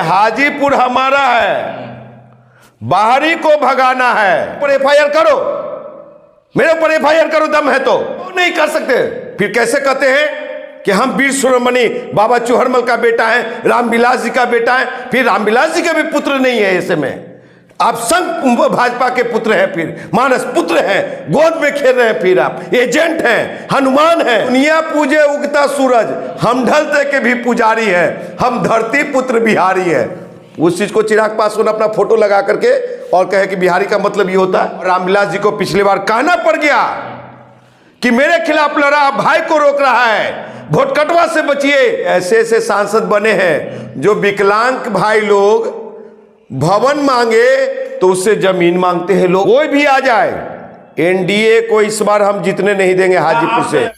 हाजीपुर हमारा है, बाहरी को भगाना है। पर एफआईआर करो, मेरे ऊपर एफआईआर करो, दम है तो। नहीं कर सकते, फिर कैसे कहते हैं कि हम वीर शिरोमणि बाबा चूहड़मल का बेटा है, रामविलास जी का बेटा है। फिर रामविलास जी के भी पुत्र नहीं है ऐसे में, आप संघ भाजपा के पुत्र हैं, फिर मानस पुत्र हैं, गोद में खेल रहे हैं, फिर आप एजेंट हैं, हनुमान हैं। दुनिया पूजे उगता सूरज, हम ढलते के भी पुजारी हैं, हम धरती पुत्र बिहारी है। उस चीज को चिराग पासवान अपना फोटो लगा करके और कहे कि बिहारी का मतलब ये होता है। रामविलास जी को पिछली बार कहना पड़ गया कि मेरे खिलाफ लड़ा, भाई को रोक रहा है, वोट कटवा से बचिए। ऐसे ऐसे सांसद बने हैं जो विकलांग भाई लोग भवन मांगे तो उससे जमीन मांगते हैं लोग। कोई भी आ जाए, एनडीए को इस बार हम जीतने नहीं देंगे हाजीपुर से।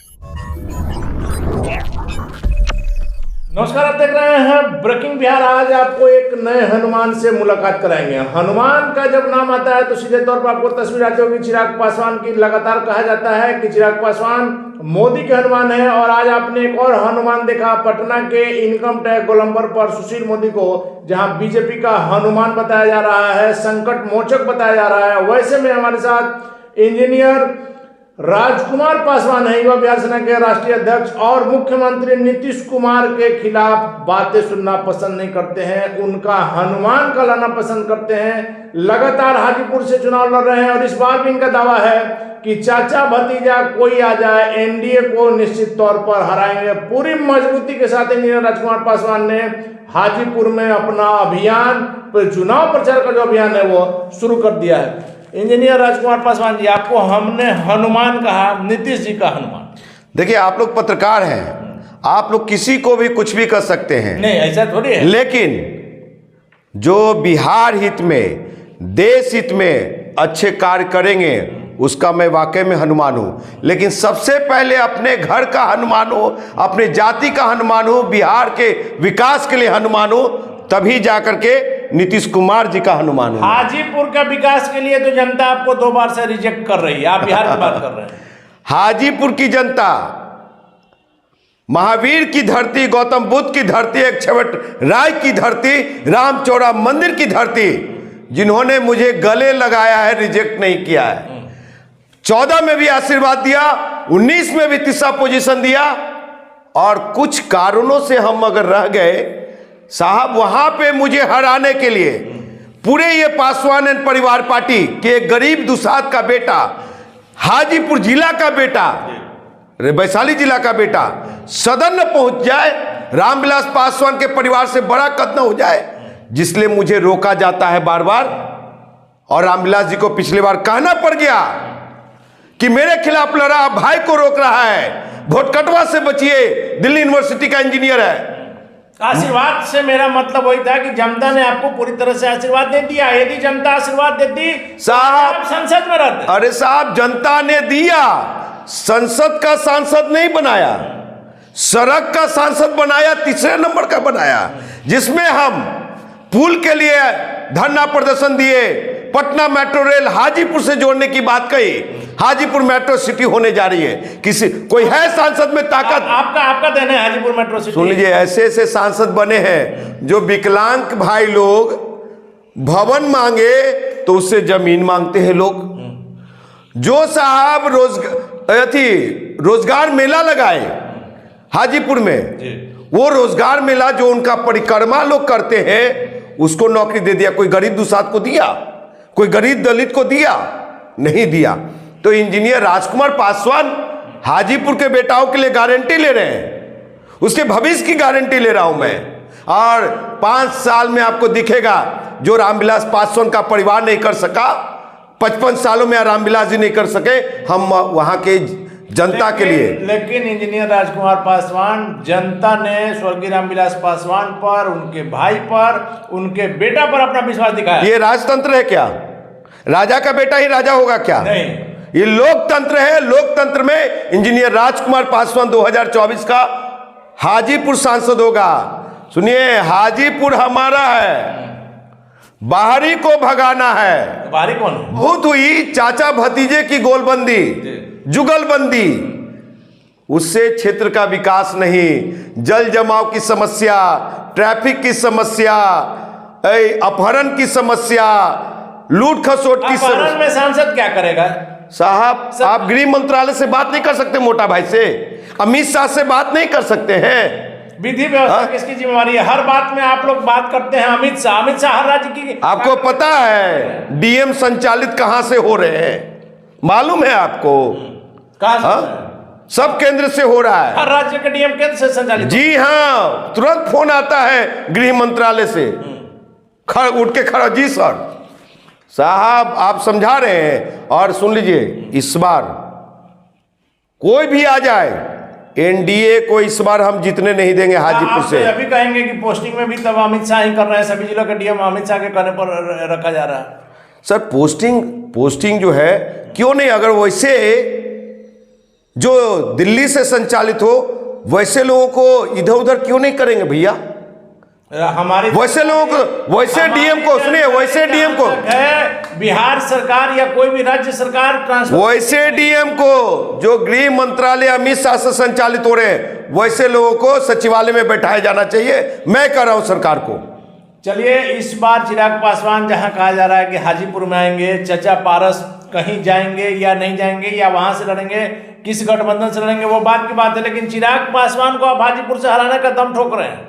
नमस्कार, आप देख रहे हैं ब्रेकिंग बिहार। आज आपको एक नए हनुमान से मुलाकात कराएंगे। हनुमान का जब नाम आता है तो सीधे तौर पर आपको तस्वीर आती होगी चिराग पासवान की। लगातार कहा जाता है कि चिराग पासवान मोदी के हनुमान है, और आज आपने एक और हनुमान देखा पटना के इनकम टैक्स गोलंबर पर सुशील मोदी को, जहां बीजेपी का हनुमान बताया जा रहा है, संकट मोचक बताया जा रहा है। वैसे में हमारे साथ इंजीनियर राजकुमार पासवान है, युवा बिहार सेना के राष्ट्रीय अध्यक्ष, और मुख्यमंत्री नीतीश कुमार के खिलाफ बातें सुनना पसंद नहीं करते हैं, उनका हनुमान का लाना पसंद करते हैं। लगातार हाजीपुर से चुनाव लड़ रहे हैं और इस बार भी इनका दावा है कि चाचा भतीजा कोई आ जाए, एनडीए को निश्चित तौर पर हराएंगे। पूरी मजबूती के साथ इंजीनियर राजकुमार पासवान ने हाजीपुर में अपना अभियान, चुनाव प्रचार का जो अभियान है वो शुरू कर दिया है। इंजीनियर राजकुमार पासवान जी, आपको हमने हनुमान कहा, नीतीश जी का हनुमान। देखिए, आप लोग पत्रकार हैं, आप लोग किसी को भी कुछ भी कर सकते हैं। नहीं, ऐसा थोड़ी है। लेकिन जो बिहार हित में, देश हित में अच्छे कार्य करेंगे उसका मैं वाकई में हनुमान हूं। लेकिन सबसे पहले अपने घर का हनुमान हो, अपने जाति का हनुमान हो, बिहार के विकास के लिए हनुमान हो, तभी जाकर के नीतीश कुमार जी का हनुमान हो। हाजीपुर का विकास के लिए तो जनता आपको 2 बार से रिजेक्ट कर रही है, आप बिहार की बात कर रहे हैं। हाजीपुर की जनता महावीर की धरती, गौतम बुद्ध की धरती, एक छवट राय की धरती, रामचौरा मंदिर की धरती, जिन्होंने मुझे गले लगाया है, रिजेक्ट नहीं किया है। 14 में भी आशीर्वाद दिया, 19 में भी तीसरा पोजीशन दिया, और कुछ कारणों से हम अगर रह गए साहब, वहां पे मुझे हराने के लिए पूरे ये पासवान एंड परिवार पार्टी के एक गरीब दुसाद का बेटा, हाजीपुर जिला का बेटा, वैशाली जिला का बेटा सदन न पहुंच जाए, रामविलास पासवान के परिवार से बड़ा कदम हो जाए, जिसलिए मुझे रोका जाता है बार बार। और रामविलास जी को पिछली बार कहना पड़ गया कि मेरे खिलाफ लड़ा, भाई को रोक रहा है, वोट कटवा से बचिए, दिल्ली यूनिवर्सिटी का इंजीनियर है। आशीर्वाद से मेरा मतलब वही था कि जनता ने आपको पूरी तरह से आशीर्वाद दे दिया। यदि जनता आशीर्वाद देती साहब, संसद में रहते। अरे साहब, जनता ने दिया, संसद का सांसद नहीं बनाया, सड़क का सांसद बनाया, तीसरे नंबर का बनाया, जिसमें हम पुल के लिए धरना प्रदर्शन दिए, पटना मेट्रो रेल हाजीपुर से जोड़ने की बात कही, हाजीपुर मेट्रो सिटी होने जा रही है। किसी कोई है सांसद में ताकत? आपका देना है हाजीपुर मेट्रो सिटी। सुन लीजिए, ऐसे ऐसे सांसद बने हैं जो विकलांग भाई लोग भवन मांगे तो उससे जमीन मांगते हैं लोग। जो साहब रोजगार मेला लगाए हाजीपुर में, वो रोजगार मेला जो उनका परिक्रमा लोग करते हैं, उसको नौकरी दे दिया। कोई गरीब दुसाद को दिया? कोई गरीब दलित को दिया? नहीं दिया। तो इंजीनियर राजकुमार पासवान हाजीपुर के बेटाओं के लिए गारंटी ले रहे हैं, उसके भविष्य की गारंटी ले रहा हूं मैं। और 5 साल में आपको दिखेगा जो रामविलास पासवान का परिवार नहीं कर सका, 55 सालों में रामविलास जी नहीं कर सके, हम वहां के जनता के लिए। लेकिन इंजीनियर राजकुमार पासवान, जनता ने स्वर्गीय रामविलास पासवान पर, उनके भाई पर, उनके बेटा पर अपना विश्वास दिखाया। ये राजतंत्र है क्या? राजा का बेटा ही राजा होगा क्या? नहीं, ये लोकतंत्र है। लोकतंत्र में इंजीनियर राजकुमार पासवान 2024 का हाजीपुर सांसद होगा। सुनिए, हाजीपुर हमारा है, बाहरी को भगाना है। बाहरी कौन? बहुत हुई चाचा भतीजे की गोलबंदी, जुगलबंदी, उससे क्षेत्र का विकास नहीं, जल जमाव की समस्या, ट्रैफिक की समस्या, अपहरण की समस्या, लूट खसोट की समस्या। अपहरण में सांसद क्या करेगा? साहब आप गृह मंत्रालय से बात नहीं कर सकते, मोटा भाई से, अमित शाह से बात नहीं कर सकते हैं? विधि व्यवस्था किसकी जिम्मेवारी है? हर बात में आप लोग बात करते हैं अमित शाह हर राज्य की। आपको पता है डीएम संचालित कहां से हो रहे हैं? मालूम है आपको? कहां? सब केंद्र से हो रहा है। हर राज्य के डीएम केंद्र से संचालित? जी हाँ, तुरंत फोन आता है गृह मंत्रालय से, उठ के खड़ा, जी सर। साहब आप समझा रहे हैं। और सुन लीजिए, इस बार कोई भी आ जाए, एनडीए को इस बार हम जीतने नहीं देंगे हाजीपुर से। अभी कहेंगे कि पोस्टिंग में भी तब अमित शाह ही कर रहे हैं, सभी जिलों के डीएम अमित शाह के कहने पर रखा जा रहा है। सर पोस्टिंग जो है, क्यों नहीं, अगर वैसे जो दिल्ली से संचालित हो वैसे लोगों को इधर उधर क्यों नहीं करेंगे भैया? हमारे वैसे लोगों को, वैसे डीएम को, सुनिए, वैसे डीएम को बिहार सरकार या कोई भी राज्य सरकार ट्रांसफर, वैसे डीएम को जो गृह मंत्रालय अमित शाह से संचालित हो रहे हैं, वैसे लोगों को सचिवालय में बैठाया जाना चाहिए। मैं कह रहा हूं सरकार को। चलिए, इस बार चिराग पासवान जहां कहा जा रहा है कि हाजीपुर में आएंगे, चचा पारस कहीं जाएंगे या नहीं जाएंगे, या वहां से लड़ेंगे, किस गठबंधन से लड़ेंगे, वो बात की बात है, लेकिन चिराग पासवान को आप हाजीपुर से हराने का दम ठोक रहे हैं।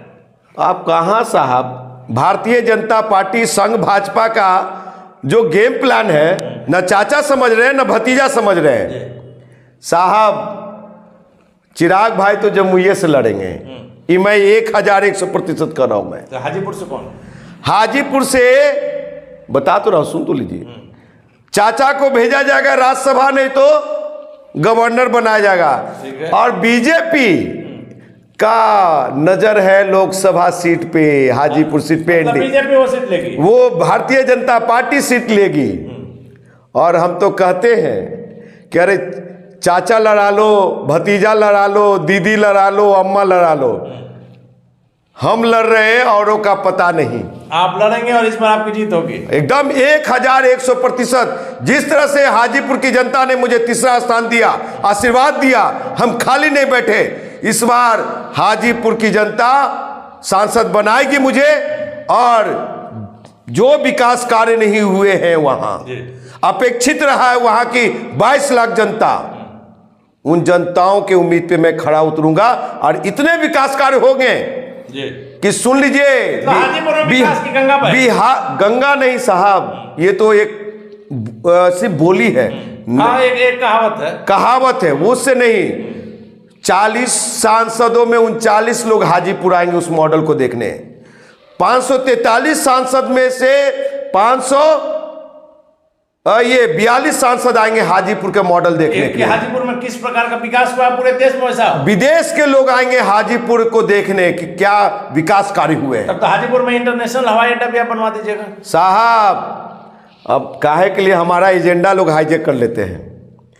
आप कहां साहब? भारतीय जनता पार्टी संघ भाजपा का जो गेम प्लान है, न चाचा समझ रहे हैं न भतीजा समझ रहे हैं साहब। चिराग भाई तो जमुई से लड़ेंगे, ये मैं 1100% कर रहा हूं। मैं तो हाजीपुर से कौन? हाजीपुर से बता तो रहा हूं, सुन तो लीजिए। चाचा को भेजा जाएगा राज्यसभा, नहीं तो गवर्नर बनाया जाएगा। और बीजेपी का नजर है लोकसभा सीट पे, हाजीपुर सीट पे। बीजेपी वो सीट लेगी, वो भारतीय जनता पार्टी सीट लेगी। और हम तो कहते हैं कि अरे चाचा लड़ा लो, भतीजा लड़ा लो, दीदी लड़ा लो, अम्मा लड़ा लो, हम लड़ रहे हैं, औरों का पता नहीं। आप लड़ेंगे और इस बार आपकी जीत होगी एकदम 1100%। जिस तरह से हाजीपुर की जनता ने मुझे तीसरा स्थान दिया, आशीर्वाद दिया, हम खाली नहीं बैठे। इस बार हाजीपुर की जनता सांसद बनाएगी मुझे, और जो विकास कार्य नहीं हुए हैं वहां, अपेक्षित रहा है वहां की 22 लाख जनता, उन जनताओं के उम्मीद पे मैं खड़ा उतरूंगा। और इतने विकास कार्य होंगे कि सुन लीजिए, बिहार गंगा नहीं साहब, ये तो एक सिर्फ बोली है। हाँ, एक कहावत है, वो उससे नहीं। 40 सांसदों में 39 लोग हाजीपुर आएंगे उस मॉडल को देखने। 543 सांसद में से 42 सांसद आएंगे हाजीपुर के मॉडल देखने के लिए। हाजीपुर में किस प्रकार का विकास हुआ पूरे देश में? वैसा विदेश के लोग आएंगे हाजीपुर को देखने कि क्या विकास कार्य हुए हैं। तब तो हाजीपुर में इंटरनेशनल हवाई अड्डा भी बनवा दीजिएगा साहब। अब काहे के लिए हमारा एजेंडा लोग हाईजेक कर लेते हैं?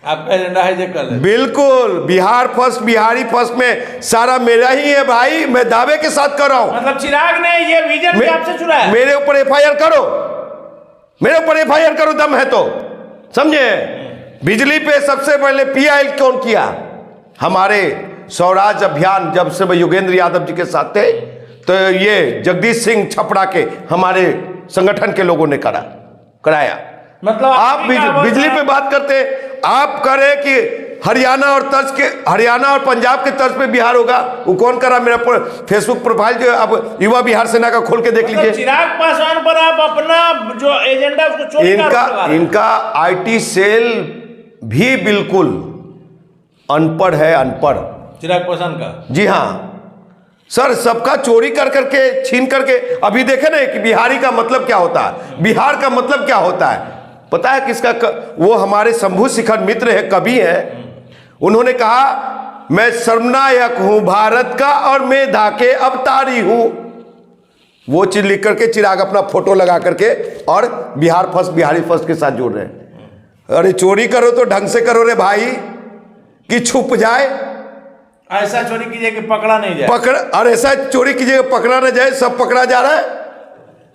आपका एजेंडा हाईजेक कर लेते? बिल्कुल, बिहार फर्स्ट, बिहारी फर्स्ट में सारा मेरा ही है भाई, मैं दावे के साथ कर रहा हूं। मतलब चिराग ने ये विजन भी आपसे चुरा है? मेरे ऊपर एफआईआर करो, मेरे ऊपर एफआईआर करो, दम है तो, समझे? बिजली पे सबसे पहले पीआईएल कौन किया? हमारे स्वराज अभियान, जब से योगेंद्र यादव जी के साथ थे, तो ये जगदीश सिंह छपड़ा के हमारे संगठन के लोगों ने कराया। मतलब आप बिजली पे बात करते, आप करें कि हरियाणा और पंजाब के तर्ज पे बिहार होगा, वो कौन करा? मेरा फेसबुक प्रोफाइल जो अब युवा बिहार सेना का खोल के देख लीजिए। चिराग पासवान पर आप अपना जो एजेंडा उसको चोरी इनका आईटी सेल भी बिल्कुल अनपढ़ है, अनपढ़ चिराग पासवान का। जी हाँ सर, सबका चोरी कर करके, छीन करके। अभी देखे ना कि बिहारी का मतलब क्या होता है, बिहार का मतलब क्या होता है, पता है किसका? वो हमारे शंभू शिखर मित्र है, कवि है, उन्होंने कहा मैं सर्वनायक हूं भारत का और मेधा के अवतारी हूं। वो चीज लिख करके चिराग अपना फोटो लगा करके और बिहार फर्स्ट, बिहारी फर्स्ट के साथ जोड़ रहे हैं। अरे चोरी करो तो ढंग से करो रे भाई, कि छुप जाए। ऐसा चोरी कीजिए कि पकड़ा नहीं जाए। और ऐसा चोरी कीजिए पकड़ा न जाए, सब पकड़ा जा रहा है।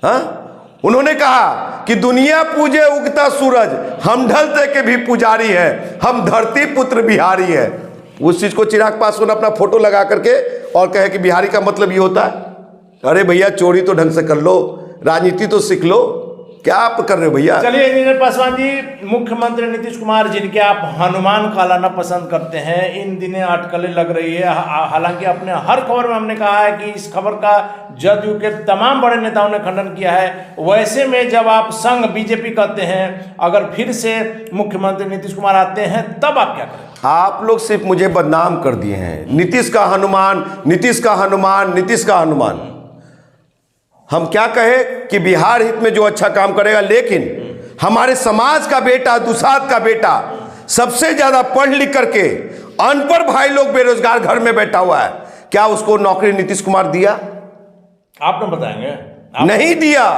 हाँ, उन्होंने कहा कि दुनिया पूजे उगता सूरज, हम ढलते के भी पुजारी हैं, हम धरती पुत्र बिहारी हैं। उस चीज को चिराग पासवान अपना फोटो लगा करके और कहे कि बिहारी का मतलब ये होता है। अरे भैया चोरी तो ढंग से कर लो, राजनीति तो सीख लो, क्या आप कर रहे हो भैया? चलिए इंजीनियर पासवान जी, मुख्यमंत्री नीतीश कुमार जिनके आप हनुमान कहलाना पसंद करते हैं, इन दिने अटकलें लग रही है। हालांकि अपने हर खबर में हमने कहा है कि इस खबर का जदयू के तमाम बड़े नेताओं ने खंडन किया है। वैसे में जब आप संघ बीजेपी कहते हैं, अगर फिर से मुख्यमंत्री नीतीश कुमार आते हैं तब आप क्या करें? आप लोग सिर्फ मुझे बदनाम कर दिए हैं, नीतीश का हनुमान, नीतीश का हनुमान, नीतीश का हनुमान। हम क्या कहें कि बिहार हित में जो अच्छा काम करेगा, लेकिन हमारे समाज का बेटा, दुसाध का बेटा, सबसे ज्यादा पढ़ लिख करके अनपढ़ भाई लोग बेरोजगार घर में बैठा हुआ है, क्या उसको नौकरी नीतीश कुमार दिया? आप तो बताएंगे नहीं दिया।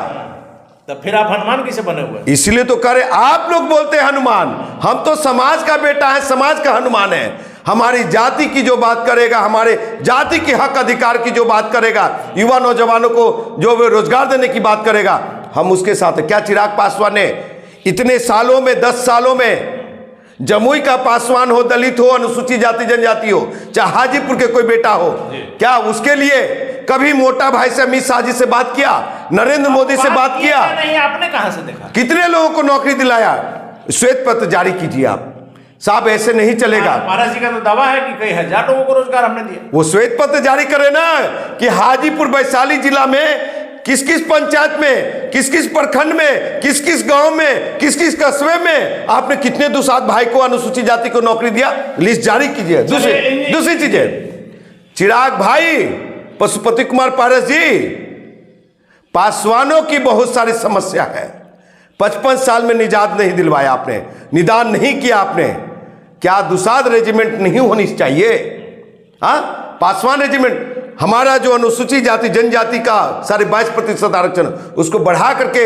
तो फिर आप हनुमान किसे बने हुए? इसलिए तो करे, आप लोग बोलते हैं हनुमान, हम तो समाज का बेटा है, समाज का हनुमान है। हमारी जाति की जो बात करेगा, हमारे जाति के हक अधिकार की जो बात करेगा, युवा नौजवानों को जो रोजगार देने की बात करेगा, हम उसके साथ है। क्या चिराग पासवान ने इतने सालों में, 10 सालों में, जमुई का पासवान हो, दलित हो, अनुसूचित जाति जनजाति हो, चाहे हाजीपुर के कोई बेटा हो, क्या उसके लिए कभी मोटा भाई से, अमित शाह जी से बात किया, नरेंद्र मोदी से बात किया? नहीं, आपने कहां से देखा? कितने लोगों को नौकरी दिलाया? श्वेत पत्र जारी कीजिए आप साहब, ऐसे नहीं चलेगा। पारस जी का तो दावा है कि कई हजार लोगों को रोजगार हमने दिया। वो श्वेत पत्र जारी करे ना कि हाजीपुर वैशाली जिला में किस किस पंचायत में, किस किस प्रखंड में, किस किस गांव में, किस किस कस्बे में आपने कितने दुसाध भाई को, अनुसूचित जाति को नौकरी दिया, लिस्ट जारी कीजिए। दूसरी चीज है, चिराग भाई, पशुपति कुमार पारस जी, पासवानों की बहुत सारी समस्या है। 55 साल में निजात नहीं दिलवाया आपने, निदान नहीं किया आपने। क्या दुसाध रेजिमेंट नहीं होनी चाहिए? हाँ, पासवान रेजिमेंट, हमारा जो अनुसूचित जाति जनजाति का 22.5% आरक्षण, उसको बढ़ा करके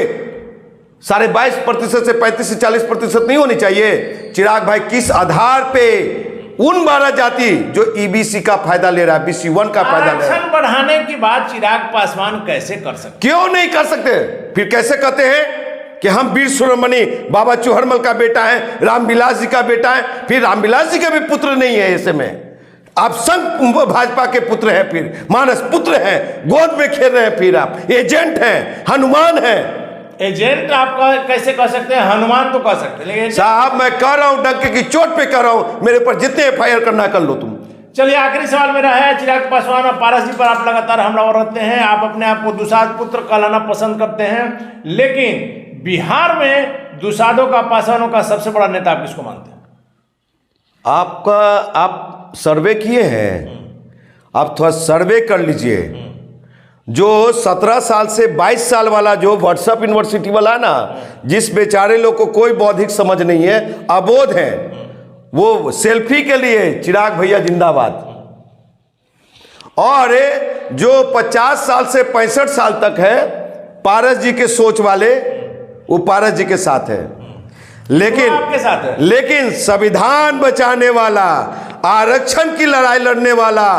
22.5% से 35 से 40% नहीं होनी चाहिए? चिराग भाई, किस आधार पे उन 12 जाति जो ईबीसी का फायदा ले रहा है, BC1 का फायदा ले रहा है, आरक्षण बढ़ाने की बात चिराग पासवान कैसे कर सकते? क्यों नहीं कर सकते? फिर कैसे कहते हैं कि हम वीर शिरोमणि बाबा चौहरमल का बेटा है, रामविलास जी का बेटा है? फिर रामविलास जी के भी पुत्र नहीं है ऐसे में, आप संघ भाजपा के पुत्र हैं, फिर मानस पुत्र हैं, गोद में खेल रहे हैं, फिर आप एजेंट हैं, हनुमान हैं। एजेंट आप कैसे कह सकते हैं? हनुमान तो कह सकते हैं, लेकिन साहब मैं कह रहा हूं, डंके की चोट पे कह रहा हूं, मेरे पर जितने FIR करना कर लो तुम। चलिए आखिरी सवाल मेरा है, चिराग पासवान और पारस जी पर आप लगातार हमलावर रहते हैं, आप अपने आप को दुसाध पुत्र कहलाना पसंद करते हैं, लेकिन बिहार में दुसाधों का, पासवानों का सबसे बड़ा नेता आप किसको मानते हैं? आप सर्वे किए हैं? आप थोड़ा सर्वे कर लीजिए। जो 17 साल से 22 साल वाला जो व्हाट्सएप यूनिवर्सिटी वाला ना, जिस बेचारे लोग को कोई बौद्धिक समझ नहीं है, अबोध है, वो सेल्फी के लिए चिराग भैया जिंदाबाद। और जो 50 साल से 65 साल तक है, पारस जी के सोच वाले, वो पारस जी के साथ है। लेकिन आपके साथ है। लेकिन संविधान बचाने वाला, आरक्षण की लड़ाई लड़ने वाला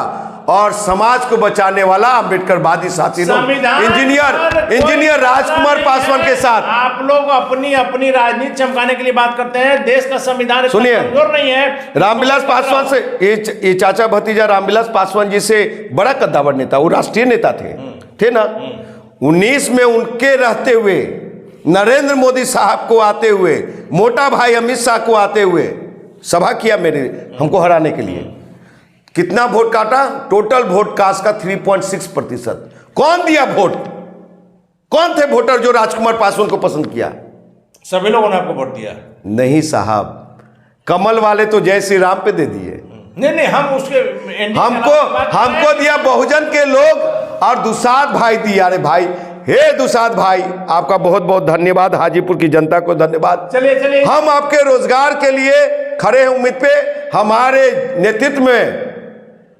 और समाज को बचाने वाला अम्बेडकरवादी साथी लोग, इंजीनियर राजकुमार पासवान के साथ आप लोग अपनी अपनी राजनीति चमकाने के लिए बात करते हैं। देश का संविधान सुनिए, कमजोर नहीं है। रामविलास पासवान से, ये चाचा भतीजा रामविलास पासवान जी से बड़ा कद्दावर नेता, वो राष्ट्रीय नेता थे ना। 19 में उनके रहते हुए, नरेंद्र मोदी साहब को आते हुए, मोटा भाई अमित शाह को आते हुए सभा किया हमको हराने के लिए। कितना वोट काटा? टोटल वोट कास्ट का 3.6%। कौन दिया वोट? कौन थे वोटर जो राजकुमार पासवान को पसंद किया? सभी लोगों ने आपको वोट दिया? नहीं साहब, कमल वाले तो जय श्री राम पे दे दिए। नहीं, हम उसके हमको दिया बहुजन के लोग और दुसाध भाई दिया। अरे भाई, हे दुसाध भाई, आपका बहुत बहुत धन्यवाद, हाजीपुर की जनता को धन्यवाद। चलिए हम आपके रोजगार के लिए खड़े हैं उम्मीद पे। हमारे नेतृत्व में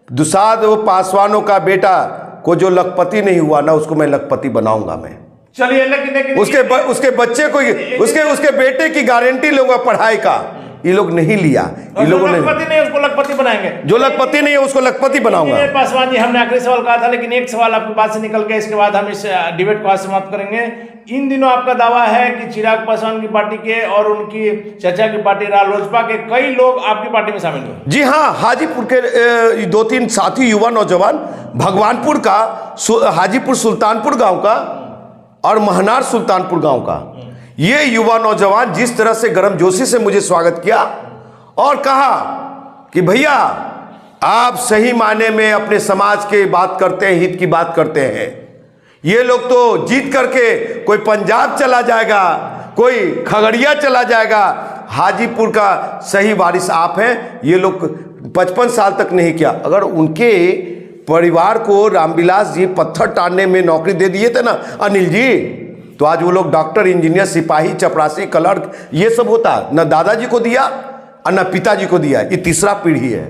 दुसाध पासवानों का बेटा को जो लखपति नहीं हुआ ना, उसको मैं लखपति बनाऊंगा मैं। चलिए, लेकिन उसके बच्चे को, उसके बेटे की गारंटी लूंगा पढ़ाई का ये लोग नहीं लिया। और इन जो लोगों ने, लखपति नहीं उसको लखपति बनाएंगे। जो लखपति नहीं है उसको लखपति बनाऊंगा। इंजीनियर पासवान जी, हमने आखिरी सवाल कहा था लेकिन एक सवाल आपकी बात से निकल गया, इसके बाद हम इस डिबेट को आज समाप्त करेंगे। इन दिनों आपका दावा है कि चिराग पासवान की पार्टी के और उनकी चचा की पार्टी रालोसपा के कई लोग आपकी पार्टी में शामिल हुए। जी हाँ, हाजीपुर के 2-3 साथी युवा नौजवान, भगवानपुर का, हाजीपुर सुल्तानपुर गांव का और महनार सुल्तानपुर गांव का, ये युवा नौजवान जिस तरह से गर्मजोशी से मुझे स्वागत किया और कहा कि भैया आप सही मायने में अपने समाज की बात करते हैं, हित की बात करते हैं। ये लोग तो जीत करके कोई पंजाब चला जाएगा, कोई खगड़िया चला जाएगा, हाजीपुर का सही वारिस आप हैं। ये लोग 55 साल तक नहीं किया। अगर उनके परिवार को रामविलास जी पत्थर टाड़ने में नौकरी दे दिए थे ना अनिल जी, तो आज वो लोग डॉक्टर, इंजीनियर, सिपाही, चपरासी, क्लर्क ये सब होता। न दादाजी को दिया और न पिताजी को दिया। ये तीसरा पीढ़ी है,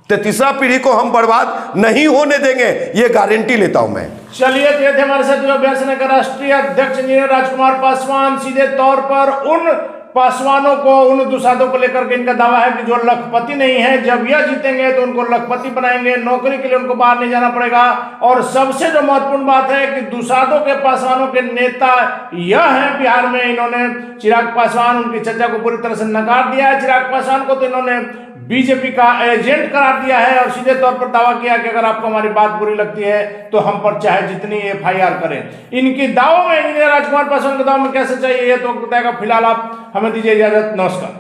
तो तीसरा पीढ़ी को हम बर्बाद नहीं होने देंगे, ये गारंटी लेता हूं मैं। चलिए, तो ये थे हमारे साथ अभ्यास सेना का राष्ट्रीय अध्यक्ष इंजीनियर राजकुमार पासवान। सीधे तौर पर उन पासवानों को, उन दुसाधों को लेकर के इनका दावा है कि जो लखपति नहीं है, जब यह जीतेंगे तो उनको लखपति बनाएंगे, नौकरी के लिए उनको बाहर नहीं जाना पड़ेगा। और सबसे जो महत्वपूर्ण बात है कि दुसाधों के, पासवानों के नेता यह है बिहार में। इन्होंने चिराग पासवान, उनके चचा को पूरी तरह से नकार दिया है। चिराग पासवान को तो इन्होंने बीजेपी का एजेंट करार दिया है और सीधे तौर पर दावा किया कि अगर आपको हमारी बात बुरी लगती है तो हम पर चाहे जितनी FIR करें। इनकी दावों में, इंजीनियर राजकुमार पासवान के दावों में कैसे चाहिए ये तो बताएगा। फिलहाल आप हमें दीजिए इजाजत, नमस्कार।